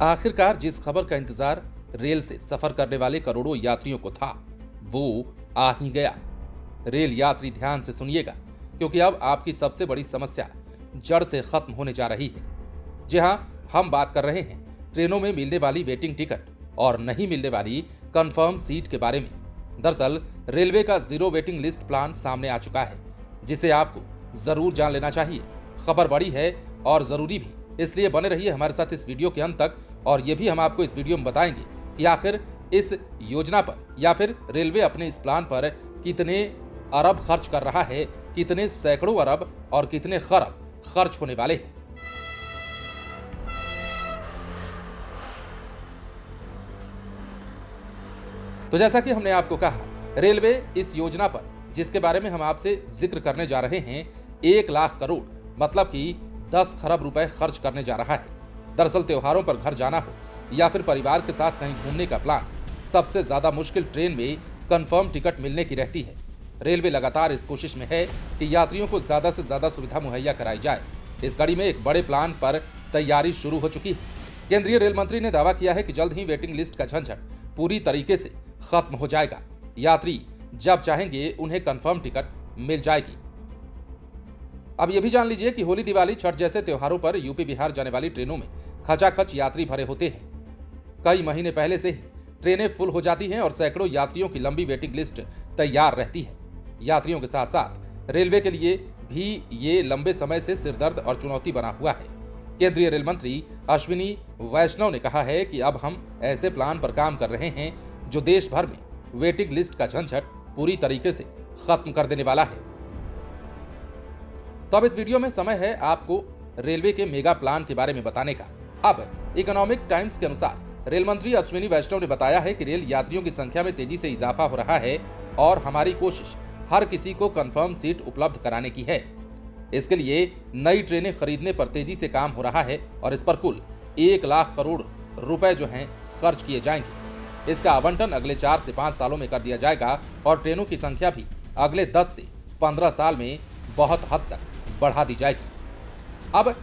आखिरकार जिस खबर का इंतजार रेल से सफर करने वाले करोड़ों यात्रियों को था, वो आ ही गया। रेल यात्री ध्यान से सुनिएगा, क्योंकि अब आपकी सबसे बड़ी समस्या जड़ से खत्म होने जा रही है। जी हां, हम बात कर रहे हैं ट्रेनों में मिलने वाली वेटिंग टिकट और नहीं मिलने वाली कंफर्म सीट के बारे में। दरअसल रेलवे का जीरो वेटिंग लिस्ट प्लान सामने आ चुका है, जिसे आपको जरूर जान लेना चाहिए। खबर बड़ी है और जरूरी भी, इसलिए बने रहिए हमारे साथ इस वीडियो के अंत तक। और ये भी हम आपको इस वीडियो में बताएंगे कि आखिर इस योजना पर या फिर रेलवे अपने इस प्लान पर कितने अरब खर्च कर रहा है, कितने सैकड़ों अरब और कितने खरब खर्च होने वाले हैं। तो जैसा कि हमने आपको कहा, रेलवे इस योजना पर जिसके बारे में हम आपसे जिक्र करने जा रहे हैं, 1 लाख करोड़ मतलब कि 10 खरब रुपए खर्च करने जा रहा है। दरअसल त्योहारों पर घर जाना हो या फिर परिवार के साथ कहीं घूमने का प्लान, सबसे ज्यादा मुश्किल ट्रेन में कंफर्म टिकट मिलने की रहती है। रेलवे लगातार इस कोशिश में है कि यात्रियों को ज्यादा से ज्यादा सुविधा मुहैया कराई जाए। इस कड़ी में एक बड़े प्लान पर तैयारी शुरू हो चुकी है। केंद्रीय रेल मंत्री ने दावा किया है कि जल्द ही वेटिंग लिस्ट का झंझट पूरी तरीके से खत्म हो जाएगा। यात्री जब चाहेंगे उन्हें कंफर्म टिकट मिल जाएगी। अब यह भी जान लीजिए कि होली, दिवाली, छठ जैसे त्योहारों पर यूपी बिहार जाने वाली ट्रेनों में खचाखच यात्री भरे होते हैं। कई महीने पहले से ही ट्रेनें फुल हो जाती हैं और सैकड़ों यात्रियों की लंबी वेटिंग लिस्ट तैयार रहती है। यात्रियों के साथ साथ रेलवे के लिए भी ये लंबे समय से सिरदर्द और चुनौती बना हुआ है। केंद्रीय रेल मंत्री अश्विनी वैष्णव ने कहा है कि अब हम ऐसे प्लान पर काम कर रहे हैं जो देश भर में वेटिंग लिस्ट का झंझट पूरी तरीके से खत्म कर देने वाला है। तो अब इस वीडियो में समय है आपको रेलवे के मेगा प्लान के बारे में बताने का। अब इकोनॉमिक टाइम्स के अनुसार रेल मंत्री अश्विनी वैष्णव ने बताया है कि रेल यात्रियों की संख्या में तेजी से इजाफा हो रहा है और हमारी कोशिश हर किसी को कंफर्म सीट उपलब्ध कराने की है। इसके लिए नई ट्रेनें खरीदने पर तेजी से काम हो रहा है और इस पर कुल 1 लाख करोड़ रुपए जो हैं खर्च किए जाएंगे। इसका आवंटन अगले 4 से 5 सालों में कर दिया जाएगा और ट्रेनों की संख्या भी अगले 10 से 15 साल में बहुत हद तक बढ़ा दी जाएगी। अब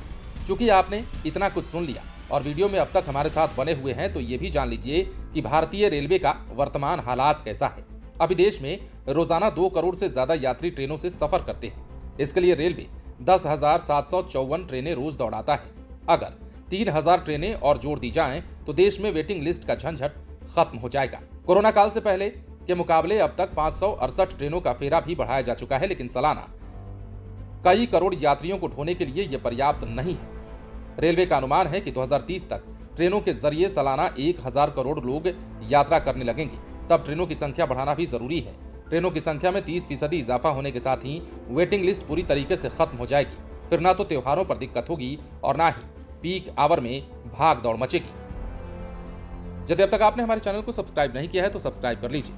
चूंकि आपने इतना कुछ सुन लिया और वीडियो में अब तक हमारे साथ बने हुए हैं, तो ये भी जान लीजिए कि भारतीय रेलवे का वर्तमान हालात कैसा है। अभी देश में रोजाना 2 करोड़ से ज्यादा यात्री ट्रेनों से सफर करते हैं। इसके लिए रेलवे 10,754 ट्रेनें रोज दौड़ाता है। अगर 3,000 ट्रेनें और जोड़ दी जाएं तो देश में वेटिंग लिस्ट का झंझट खत्म हो जाएगा। कोरोना काल से पहले के मुकाबले अब तक 568 ट्रेनों का फेरा भी बढ़ाया जा चुका है, लेकिन सालाना कई करोड़ यात्रियों को ढोने के लिए यह पर्याप्त नहीं है। रेलवे का अनुमान है कि 2030 तक ट्रेनों के जरिए सालाना 1,000 करोड़ लोग यात्रा करने लगेंगे। तब ट्रेनों की संख्या बढ़ाना भी जरूरी है। ट्रेनों की संख्या में 30% इजाफा होने के साथ ही वेटिंग लिस्ट पूरी तरीके से खत्म हो जाएगी। फिर ना तो त्योहारों पर दिक्कत होगी और ना ही पीक आवर में भाग दौड़ मचेगी। यदि अब तक आपने हमारे चैनल को सब्सक्राइब नहीं किया है तो सब्सक्राइब कर लीजिए।